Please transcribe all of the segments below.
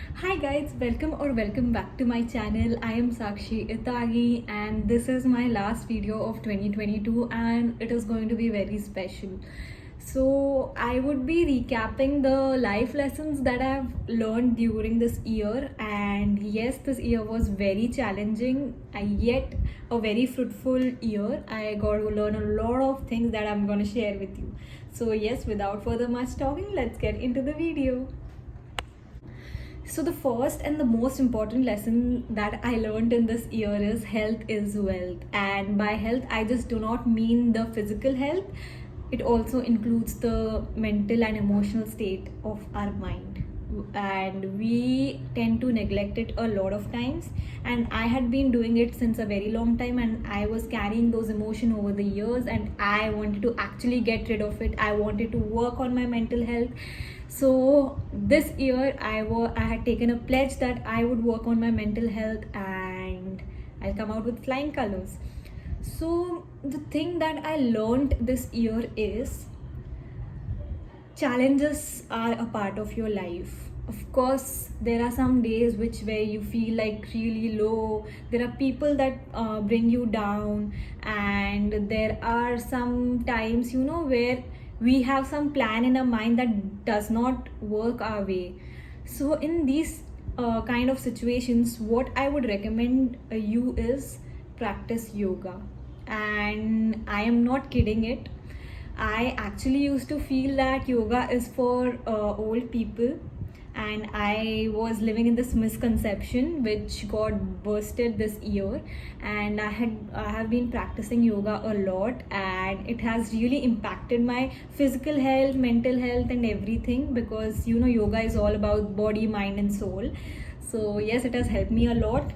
Hi guys, welcome back to my channel. I am Sakshi Itagi and this is my last video of 2022 and it is going to be very special. So I would be recapping the life lessons that I've learned during this year, and yes, this year was very challenging yet a very fruitful year. I got to learn a lot of things that I'm going to share with you. So yes, without further much talking, let's get into the video. So, the first and the most important lesson that I learned in this year is health is wealth. And by health, I just do not mean the physical health, it also includes the mental and emotional state of our mind. And we tend to neglect it a lot of times. And I had been doing it since a very long time, and I was carrying those emotions over the years. And I wanted to actually get rid of it. I wanted to work on my mental health. So this year I had taken a pledge that I would work on my mental health and I'll come out with flying colors. So the thing that I learned this year is challenges are a part of your life. Of course, there are some days where you feel like really low. There are people that bring you down, and there are some times where we have some plan in our mind that does not work our way. So in these kind of situations, what I would recommend you is practice yoga, and I am not kidding it. I actually used to feel that yoga is for old people, and I was living in this misconception which got bursted this year. And I have been practicing yoga a lot, and it has really impacted my physical health, mental health, and everything, because yoga is all about body, mind, and soul. So yes, it has helped me a lot.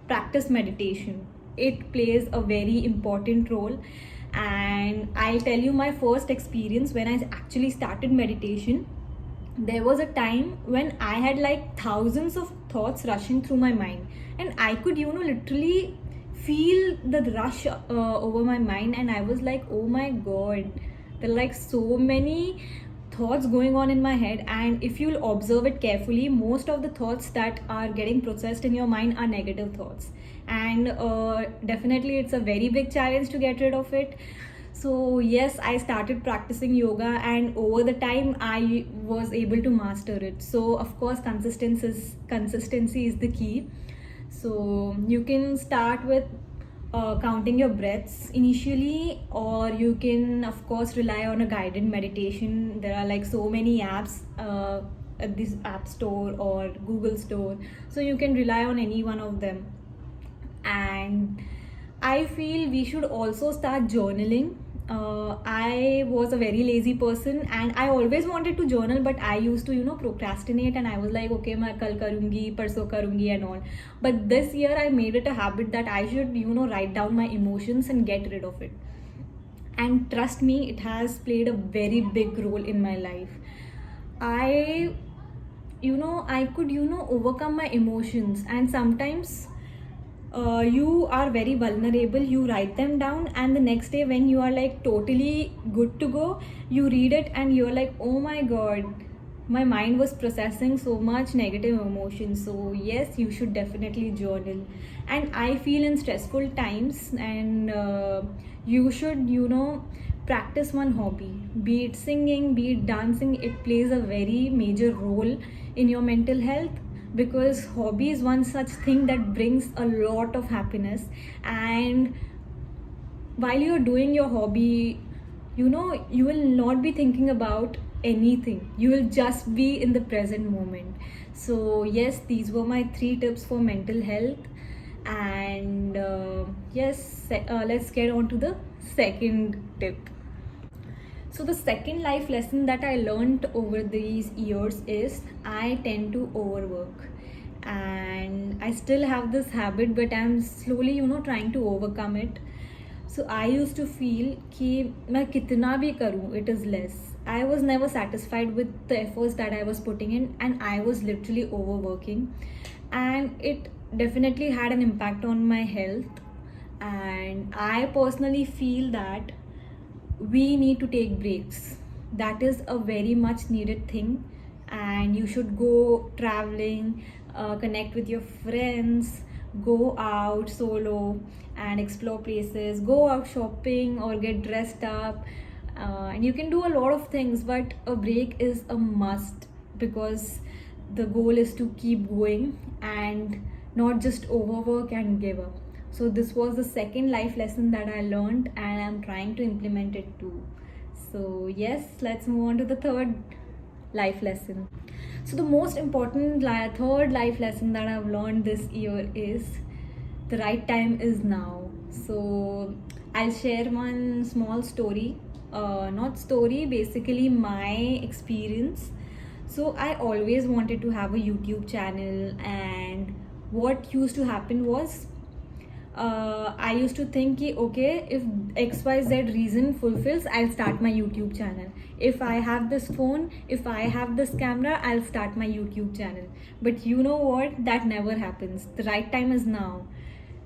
Practice meditation, it plays a very important role. And I'll tell you my first experience when I actually started meditation. There was a time when I had like thousands of thoughts rushing through my mind, and I could literally feel the rush over my mind, and I was like, oh my god, there are like so many thoughts going on in my head. And if you'll observe it carefully, most of the thoughts that are getting processed in your mind are negative thoughts. And definitely it's a very big challenge to get rid of it. So yes, I started practicing yoga, and over the time I was able to master it. So of course, consistency is the key. So you can start with counting your breaths initially, or you can of course rely on a guided meditation. There are like so many apps at this app store or Google store, so you can rely on any one of them. And I feel we should also start journaling. I was a very lazy person, and I always wanted to journal, but I used to procrastinate, and I was like, okay, मैं कल करूँगी, परसों करूँगी and all. But this year I made it a habit that I should write down my emotions and get rid of it. And trust me, it has played a very big role in my life. I I could overcome my emotions, and sometimes you are very vulnerable, you write them down, and the next day when you are like totally good to go, you read it and you're like, oh my god, my mind was processing so much negative emotions. So yes, you should definitely journal. And I feel in stressful times, and you should practice one hobby, be it singing, be it dancing. It plays a very major role in your mental health, because hobby is one such thing that brings a lot of happiness. And while you're doing your hobby, you will not be thinking about anything, you will just be in the present moment. So yes, these were my 3 tips for mental health. And yes, let's get on to the second tip. So, the second life lesson that I learned over these years is I tend to overwork. And I still have this habit, but I'm slowly, trying to overcome it. So, I used to feel कि मैं कितना भी करूँ, it is less. I was never satisfied with the efforts that I was putting in, and I was literally overworking. And it definitely had an impact on my health. And I personally feel that we need to take breaks. That is a very much needed thing. and you should go traveling, connect with your friends, go out solo and explore places, go out shopping or get dressed up. And you can do a lot of things, but a break is a must, because the goal is to keep going and not just overwork and give up. So this was the second life lesson that I learned, and I'm trying to implement it too. So yes, let's move on to the third life lesson. So the most important third life lesson that I've learned this year is the right time is now. So I'll share one small story, not story, basically my experience. So I always wanted to have a YouTube channel, and what used to happen was, I used to think कि okay, if XYZ reason fulfills, I'll start my YouTube channel. If I have this phone, if I have this camera, I'll start my YouTube channel. But you know what? That never happens. The right time is now.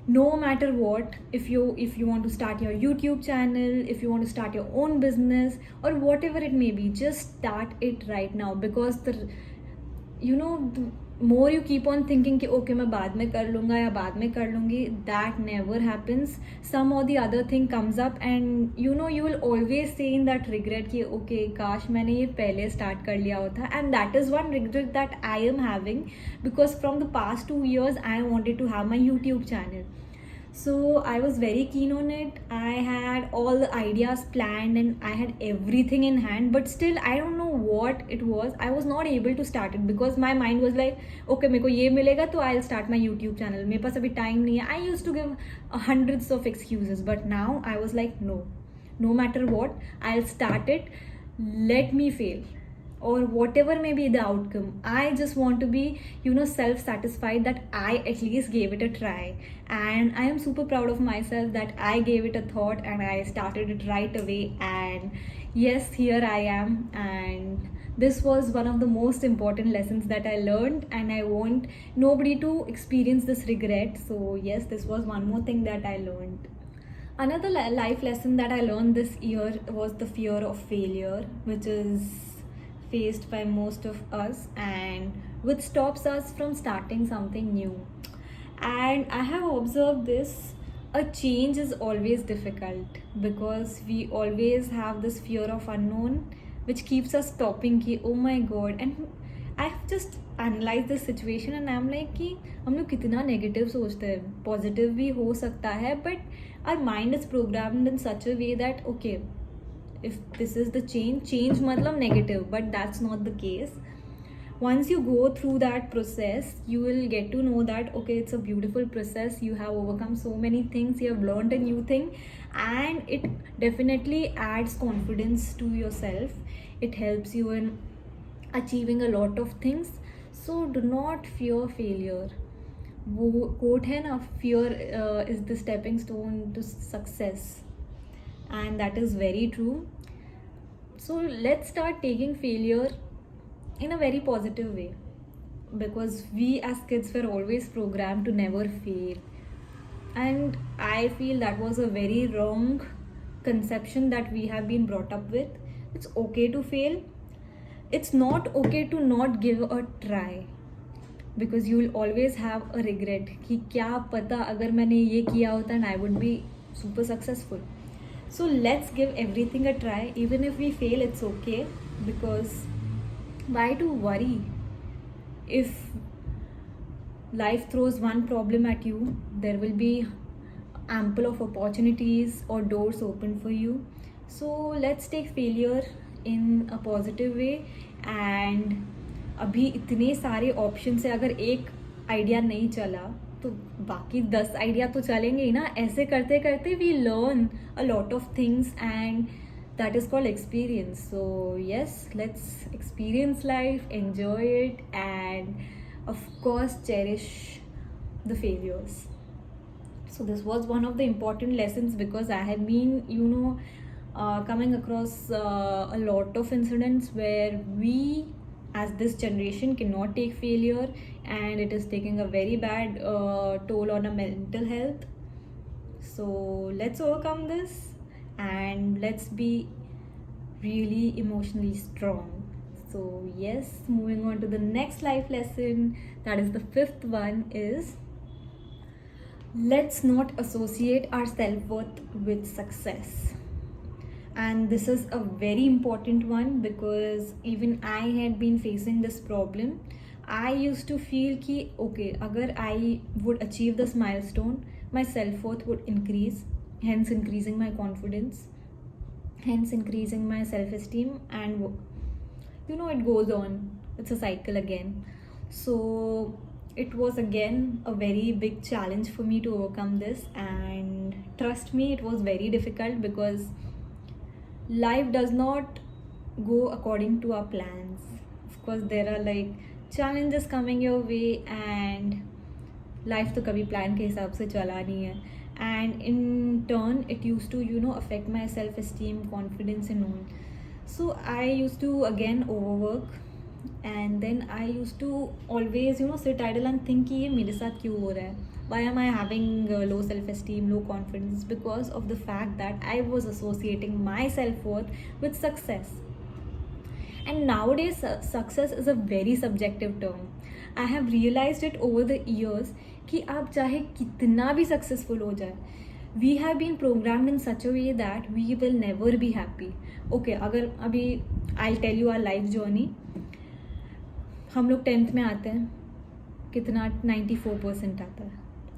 No matter what, if you want to start your YouTube channel, if you want to start your own business or whatever it may be, just start it right now. Because the more you keep on thinking कि okay मैं बाद में कर लूँगा या बाद में कर लूँगी, that never happens. Some or the other thing comes up and you will always say in that regret कि okay काश मैंने ये पहले start कर लिया होता. And that is one regret that I am having, because from the past 2 years I wanted to have my YouTube channel. So I was very keen on it. I had all the ideas planned and I had everything in hand, but still I don't know what it was. I was not able to start it because my mind was like, okay मेरे को ये मिलेगा तो I'll start my YouTube channel. मेरे पास अभी time नहीं है. I used to give hundreds of excuses, but now I was like, no matter what, I'll start it. Let me fail, or whatever may be the outcome. I just want to be self-satisfied that I at least gave it a try, and I am super proud of myself that I gave it a thought and I started it right away. And yes, here I am, and this was one of the most important lessons that I learned, and I want nobody to experience this regret. So yes, this was one more thing that I learned. Another life lesson that I learned this year was the fear of failure, which is faced by most of us and which stops us from starting something new. And I have observed this, a change is always difficult because we always have this fear of unknown which keeps us stopping ki, oh my god. And I've just analyzed this situation and I'm like कि हम लोग कितना negative सोचते हैं. Positive भी हो सकता है, but our mind is programmed in such a way that okay, if this is the change matlab negative, but that's not the case. Once you go through that process, you will get to know that okay, it's a beautiful process. You have overcome so many things, you have learned a new thing, and it definitely adds confidence to yourself. It helps you in achieving a lot of things. So do not fear failure. वो quote है ना, fear is the stepping stone to success, and that is very true. So let's start taking failure in a very positive way, because we as kids were always programmed to never fail, and I feel that was a very wrong conception that we have been brought up with. It's okay to fail, it's not okay to not give a try, because you will always have a regret कि क्या पता अगर मैंने ये किया होता and I would be super successful. So let's give everything a try. Even if we fail, it's okay, because why to worry? If life throws one problem at you, there will be ample of opportunities or doors open for you. So let's take failure in a positive way. And अभी इतने सारे option है, अगर एक idea नहीं चला तो बाकी 10 आइडिया तो चलेंगे ही ना. ऐसे करते करते we learn a lot of things, and that is called experience. So yes, let's experience life, enjoy it, and of course cherish the failures. So this was one of the important lessons, because I have been coming across a lot of incidents where we as this generation cannot take failure, and it is taking a very bad toll on our mental health. So let's overcome this and let's be really emotionally strong. So yes, moving on to the next life lesson, that is the fifth one, is let's not associate our self-worth with success. And this is a very important one because even I had been facing this problem. I used to feel कि okay, agar I would achieve this milestone, my self-worth would increase, hence increasing my confidence, hence increasing my self-esteem, and it goes on. It's a cycle again. So it was again a very big challenge for me to overcome this, and trust me, it was very difficult because life does not go according to our plans. Of course, there are like challenges coming your way, and life तो कभी plan के हिसाब से चला नहीं है. And in turn, it used to affect my self-esteem, confidence, and all. So I used to again overwork, and then I used to always sit idle and think कि ये मेरे साथ क्यों हो रहा है. Why am I having low self-esteem, low confidence? Because of the fact that I was associating my self-worth with success. And nowadays, success is a very subjective term. I have realized it over the years कि आप चाहे कितना भी successful हो जाए, we have been programmed in such a way that we will never be happy. Okay, अगर अभी I'll tell you our life journey. हम लोग 10th में आते हैं, कितना 94% आता है.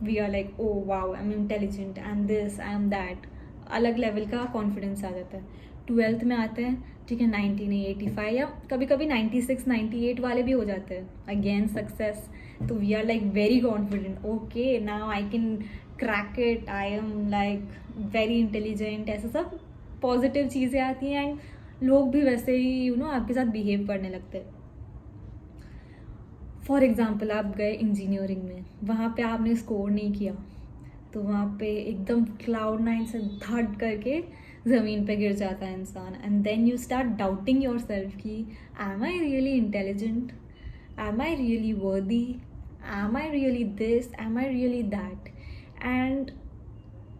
We are like oh wow, I am intelligent, I am this, I am that. अलग लेवल का कॉन्फिडेंस आ जाता है. 12th में आते हैं, ठीक है, 90 नहीं 85 या कभी कभी 96 98 वाले भी हो जाते हैं. अगेन सक्सेस, तो we are like very confident. Okay, now I can crack it, I am like very intelligent. ऐसा सब पॉजिटिव चीज़ें आती हैं, एंड लोग भी वैसे ही आपके साथ बिहेव करने लगते हैं. फॉर एग्ज़ाम्पल, आप गए इंजीनियरिंग में, वहाँ पे आपने स्कोर नहीं किया, तो वहाँ पे एकदम क्लाउड नाइन से धड़ करके ज़मीन पे गिर जाता है इंसान. And then you start doubting yourself कि am I really intelligent, am I really worthy, am I really this, am I really that. And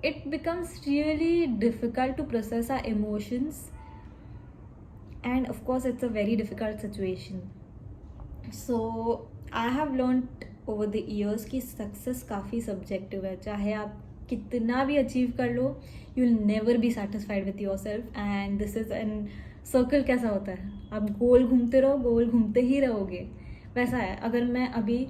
it becomes really difficult to process our emotions, and of course it's a very difficult situation. So I have learned over the years कि success काफ़ी subjective है. चाहे आप कितना भी achieve कर लो, you will never be satisfied with yourself. And this is an circle. कैसा होता है, आप गोल घूमते रहो, गोल घूमते ही रहोगे. वैसा है. अगर मैं अभी,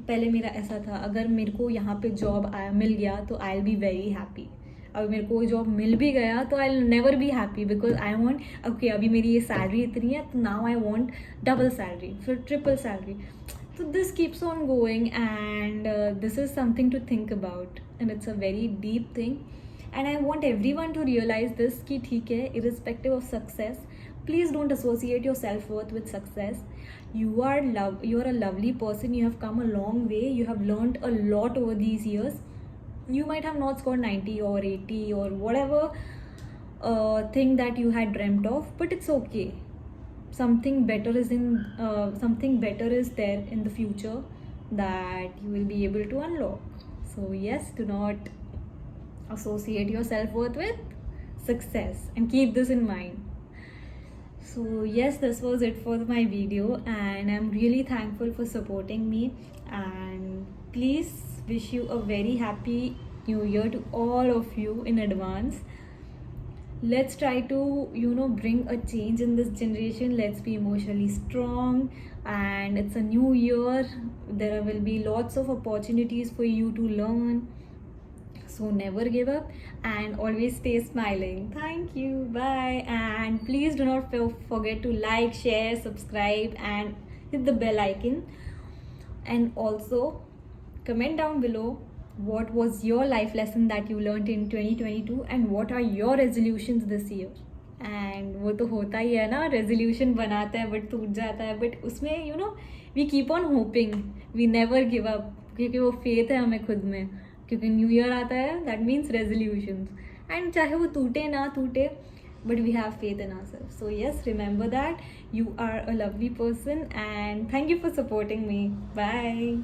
पहले मेरा ऐसा था, अगर मेरे को यहाँ पे जॉब मिल गया तो I will be very happy. अगर मेरे को जॉब मिल भी गया तो I will never be happy, because I want, okay अभी मेरी ये सैलरी इतनी है, तो now I want double salary, फिर ट्रिपल सैलरी. तो this keeps on going, and this is something to think about, and it's a very deep thing. And I want everyone to realise this कि ठीक है, irrespective of success, please don't associate your self-worth with success. You are a lovely person. You have come a long way. You have learned a lot over these years. You might have not scored 90 or 80 or whatever thing that you had dreamt of, but it's okay. Something better is there in the future that you will be able to unlock. So yes, do not associate your self-worth with success, and keep this in mind. So yes, this was it for my video, and I'm really thankful for supporting me, and please wish you a very happy new year to all of you in advance. Let's try to bring a change in this generation. Let's be emotionally strong, and it's a new year. There will be lots of opportunities for you to learn. So never give up, and always stay smiling. Thank you. Bye. And please do not forget to like, share, subscribe, and hit the bell icon. And also comment down below what was your life lesson that you learned in 2022, and what are your resolutions this year. And वो तो होता ही है ना, resolution बनाते हैं but टूट जाता है, बट उसमें we keep on hoping, we never give up, क्योंकि वो फेथ है हमें खुद में, क्योंकि न्यू ईयर आता है, दैट मीन्स रेजोल्यूशंस. एंड चाहे वो टूटे ना टूटे, but we have faith in ourselves. So yes, remember that you are a lovely person, and thank you for supporting me. Bye.